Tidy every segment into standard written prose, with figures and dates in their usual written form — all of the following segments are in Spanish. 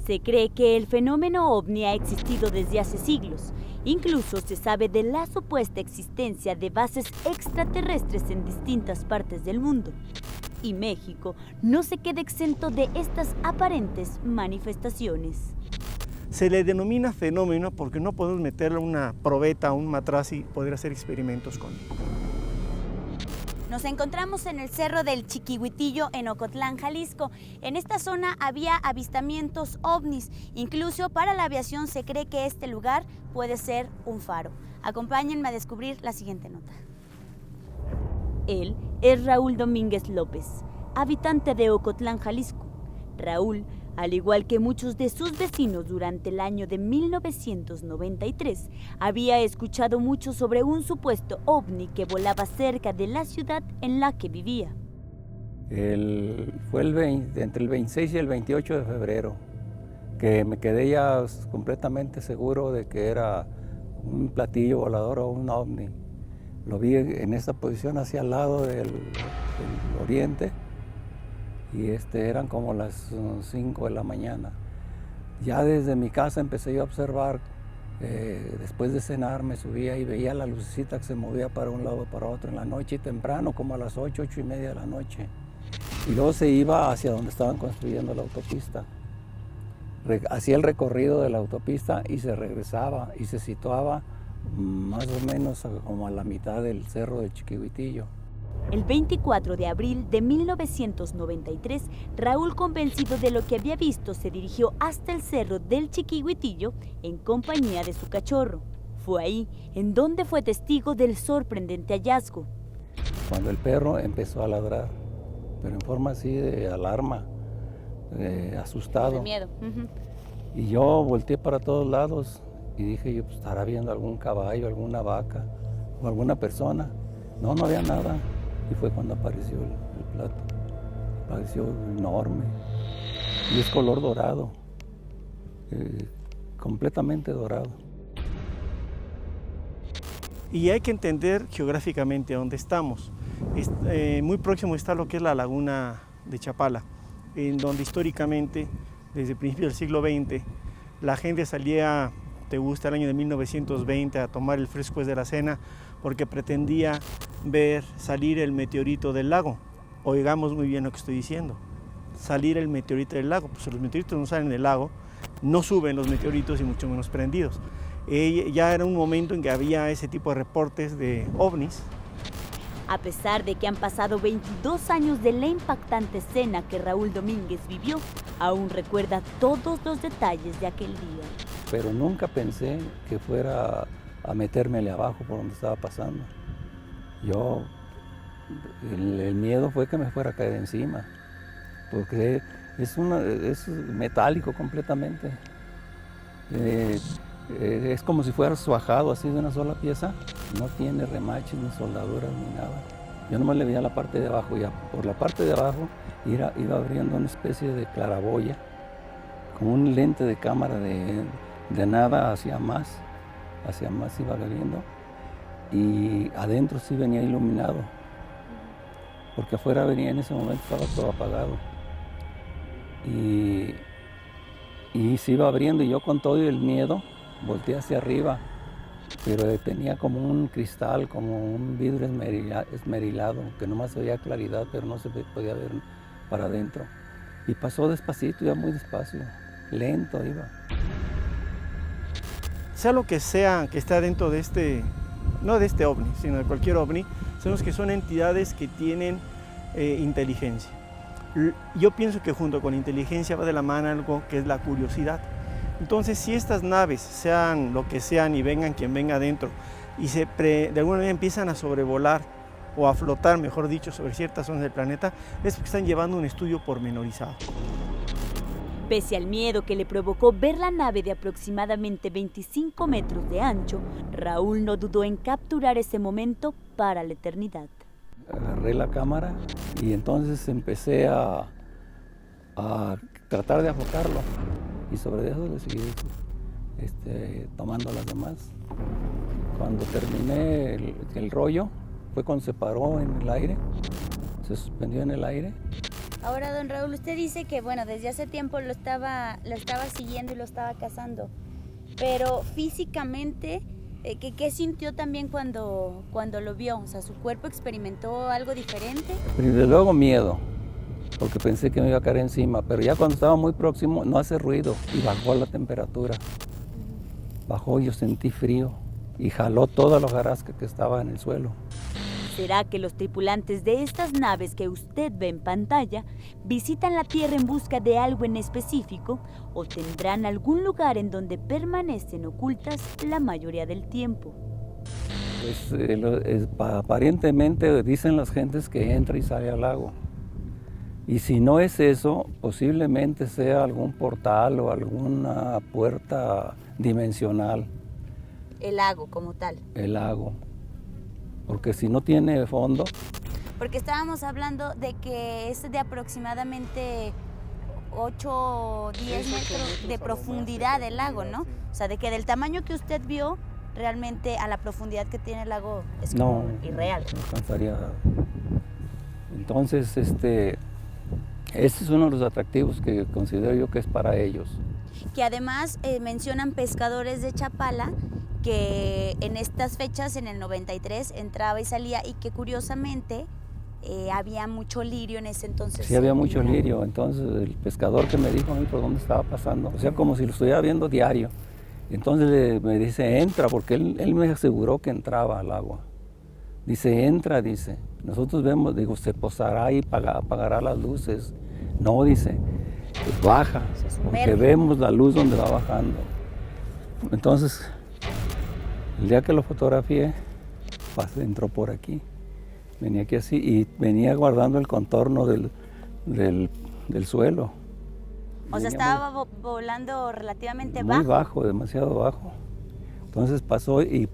Se cree que el fenómeno ovni ha existido desde hace siglos. Incluso se sabe de la supuesta existencia de bases extraterrestres en distintas partes del mundo. Y México no se queda exento de estas aparentes manifestaciones. Se le denomina fenómeno porque no podemos meterle una probeta o un matraz y poder hacer experimentos con él. Nos encontramos en el Cerro del Chiquihuitillo en Ocotlán, Jalisco. En esta zona había avistamientos ovnis. Incluso para la aviación se cree que este lugar puede ser un faro. Acompáñenme a descubrir la siguiente nota. Él es Raúl Domínguez López, habitante de Ocotlán, Jalisco. Raúl, al igual que muchos de sus vecinos durante el año de 1993, había escuchado mucho sobre un supuesto ovni que volaba cerca de la ciudad en la que vivía. Fue entre el 26 y el 28 de febrero, que me quedé ya completamente seguro de que era un platillo volador o un ovni. Lo vi en esta posición hacia el lado del oriente, y eran como las 5 de la mañana. Ya desde mi casa empecé yo a observar, después de cenar me subía y veía la lucecita que se movía para un lado para otro en la noche, temprano, como a las 8, 8 y media de la noche. Y luego se iba hacia donde estaban construyendo la autopista. Hacía el recorrido de la autopista y se regresaba y se situaba más o menos como a la mitad del Cerro del Chiquihuitillo. El 24 de abril de 1993, Raúl, convencido de lo que había visto, se dirigió hasta el Cerro del Chiquihuitillo en compañía de su cachorro. Fue ahí en donde fue testigo del sorprendente hallazgo. Cuando el perro empezó a ladrar, pero en forma así de alarma, asustado. De miedo. Y yo volteé para todos lados y dije, yo, pues, estará viendo algún caballo, alguna vaca o alguna persona. No, no había nada. Y fue cuando apareció el plato. Apareció enorme. Y es color dorado. Completamente dorado. Y hay que entender geográficamente dónde estamos. Muy próximo está lo que es la laguna de Chapala, en donde históricamente, desde principios del siglo XX, la gente salía, te gusta, el año de 1920, a tomar el fresco de la cena, porque pretendía ver salir el meteorito del lago. Oigamos muy bien lo que estoy diciendo. Salir el meteorito del lago. Pues los meteoritos no salen del lago, no suben los meteoritos y mucho menos prendidos. Ya era un momento en que había ese tipo de reportes de ovnis. A pesar de que han pasado 22 años de la impactante escena que Raúl Domínguez vivió, aún recuerda todos los detalles de aquel día. Pero nunca pensé que fuera a metérmele abajo por donde estaba pasando. El miedo fue que me fuera a caer encima, porque es metálico completamente. Es como si fuera suajado así de una sola pieza, no tiene remaches, ni soldaduras, ni nada. Yo nomás le veía la parte de abajo, ya por la parte de abajo iba abriendo una especie de claraboya, como un lente de cámara de nada hacia más iba abriendo, y adentro sí venía iluminado, porque afuera venía, en ese momento estaba todo apagado, y se iba abriendo, y yo con todo el miedo volteé hacia arriba, pero tenía como un cristal, como un vidrio esmerilado, que nomás se veía claridad, pero no se podía ver para adentro. Y pasó despacito, iba muy despacio, lento iba. Sea lo que sea que está dentro de no de este ovni, sino de cualquier ovni, sabemos que son entidades que tienen inteligencia. Yo pienso que junto con inteligencia va de la mano algo que es la curiosidad. Entonces, si estas naves, sean lo que sean y vengan quien venga adentro, y de alguna manera empiezan a sobrevolar o a flotar, mejor dicho, sobre ciertas zonas del planeta, es porque están llevando un estudio pormenorizado. Pese al miedo que le provocó ver la nave de aproximadamente 25 metros de ancho, Raúl no dudó en capturar ese momento para la eternidad. Agarré la cámara y entonces empecé a tratar de enfocarlo. Y sobre eso le seguí tomando las demás. Cuando terminé el rollo, fue cuando se paró en el aire, se suspendió en el aire, Ahora, don Raúl, usted dice que, bueno, desde hace tiempo lo estaba siguiendo y lo estaba cazando, pero físicamente, ¿qué sintió también cuando lo vio? O sea, ¿su cuerpo experimentó algo diferente? Desde luego miedo, porque pensé que me iba a caer encima, pero ya cuando estaba muy próximo no hace ruido y bajó la temperatura. Bajó, yo sentí frío y jaló toda la hojarasca que estaba en el suelo. ¿Será que los tripulantes de estas naves que usted ve en pantalla visitan la Tierra en busca de algo en específico o tendrán algún lugar en donde permanecen ocultas la mayoría del tiempo? Pues aparentemente dicen las gentes que entra y sale al lago. Y si no es eso, posiblemente sea algún portal o alguna puerta dimensional. El lago como tal. El lago. Porque si no tiene fondo. Porque estábamos hablando de que es de aproximadamente 8 o 10 metros de profundidad el lago, ¿no? O sea, de que del tamaño que usted vio, realmente a la profundidad que tiene el lago es como irreal. No alcanzaría. Entonces, este es uno de los atractivos que considero yo que es para ellos. Que además mencionan pescadores de Chapala que en estas fechas, en el 93, entraba y salía y que curiosamente había mucho lirio en ese entonces. Sí, había mucho lirio. Entonces el pescador que me dijo a mí por dónde estaba pasando, o sea, como si lo estuviera viendo diario. Entonces me dice, entra, porque él me aseguró que entraba al agua. Dice, entra, dice. Nosotros vemos, digo, se posará y apagará las luces. No, dice, pues baja, porque vemos la luz donde va bajando. Entonces, el día que lo fotografié, entró por aquí. Venía aquí así y venía guardando el contorno del suelo. O sea, estaba volando relativamente bajo. Muy bajo, demasiado bajo. Entonces pasó y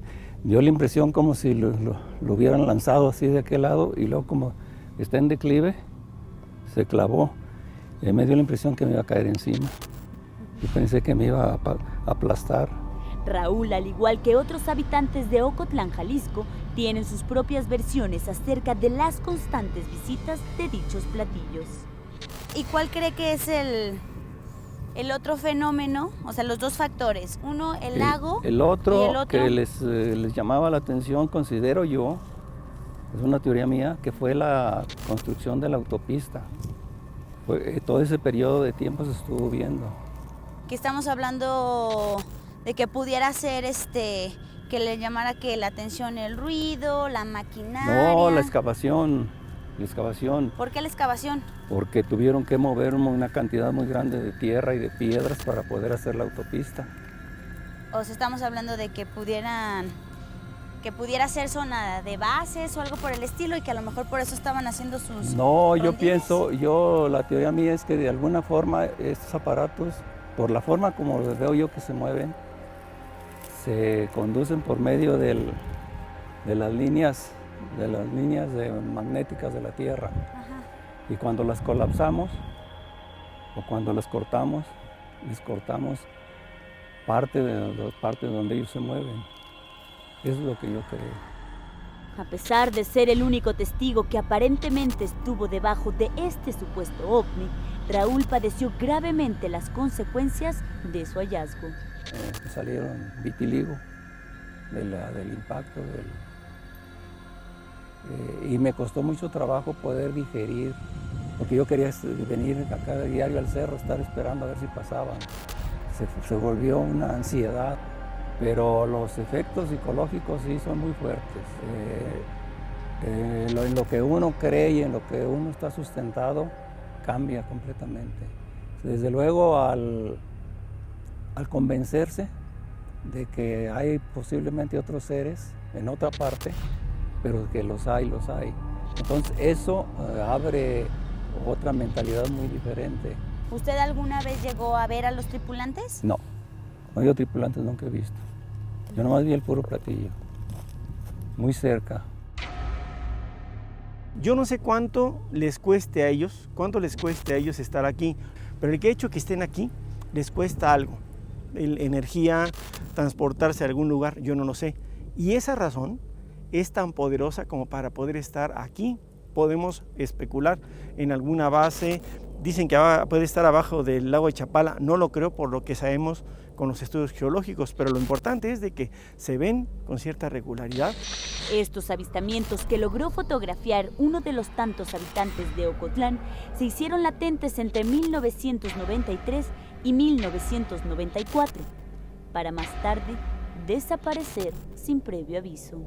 dio la impresión como si lo hubieran lanzado así de aquel lado y luego como está en declive, se clavó. Y me dio la impresión que me iba a caer encima. Y pensé que me iba a aplastar. Raúl, al igual que otros habitantes de Ocotlán, Jalisco, tienen sus propias versiones acerca de las constantes visitas de dichos platillos. ¿Y cuál cree que es el otro fenómeno? O sea, los dos factores. Uno, el lago. El otro que les llamaba la atención, considero yo, es una teoría mía, que fue la construcción de la autopista. Todo ese periodo de tiempo se estuvo viendo. Que estamos hablando de que pudiera ser que le llamara que la atención el ruido, la maquinaria. No, la excavación. ¿Por qué la excavación? Porque tuvieron que mover una cantidad muy grande de tierra y de piedras para poder hacer la autopista. O sea, estamos hablando de que pudiera ser zona de bases o algo por el estilo y que a lo mejor por eso estaban haciendo sus... No, yo pienso, la teoría mía es que de alguna forma estos aparatos, por la forma como los veo yo que se mueven, se conducen por medio de las líneas magnéticas de la Tierra. Ajá. Y cuando las colapsamos o cuando las cortamos, les cortamos parte de las partes donde ellos se mueven. Eso es lo que yo creo. A pesar de ser el único testigo que aparentemente estuvo debajo de este supuesto ovni, Raúl padeció gravemente las consecuencias de su hallazgo. Salieron vitiligo del impacto. Y me costó mucho trabajo poder digerir, porque yo quería venir acá diario al cerro, estar esperando a ver si pasaban. Se volvió una ansiedad, pero los efectos psicológicos sí son muy fuertes. En lo que uno cree y en lo que uno está sustentado cambia completamente. Desde luego al convencerse de que hay posiblemente otros seres en otra parte, pero que los hay. Entonces eso abre otra mentalidad muy diferente. ¿Usted alguna vez llegó a ver a los tripulantes? No, yo tripulantes nunca he visto. Yo nomás vi el puro platillo, muy cerca. Yo no sé cuánto les cueste a ellos estar aquí, pero el hecho que estén aquí les cuesta algo. Energía, transportarse a algún lugar, yo no lo sé. Y esa razón es tan poderosa como para poder estar aquí podemos especular en alguna base. Dicen que puede estar abajo del lago de Chapala, no lo creo por lo que sabemos con los estudios geológicos, pero lo importante es de que se ven con cierta regularidad. Estos avistamientos que logró fotografiar uno de los tantos habitantes de Ocotlán se hicieron latentes entre 1993 y 1994, para más tarde desaparecer sin previo aviso.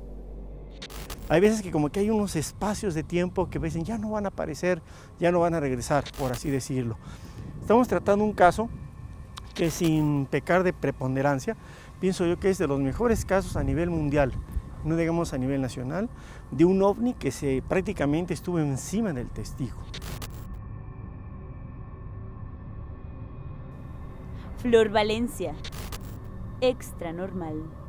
Hay veces que como que hay unos espacios de tiempo que dicen ya no van a aparecer, ya no van a regresar, por así decirlo. Estamos tratando un caso que, sin pecar de preponderancia, pienso yo que es de los mejores casos a nivel mundial, no digamos a nivel nacional, de un ovni que prácticamente estuvo encima del testigo. Flor Valencia, Extra Normal.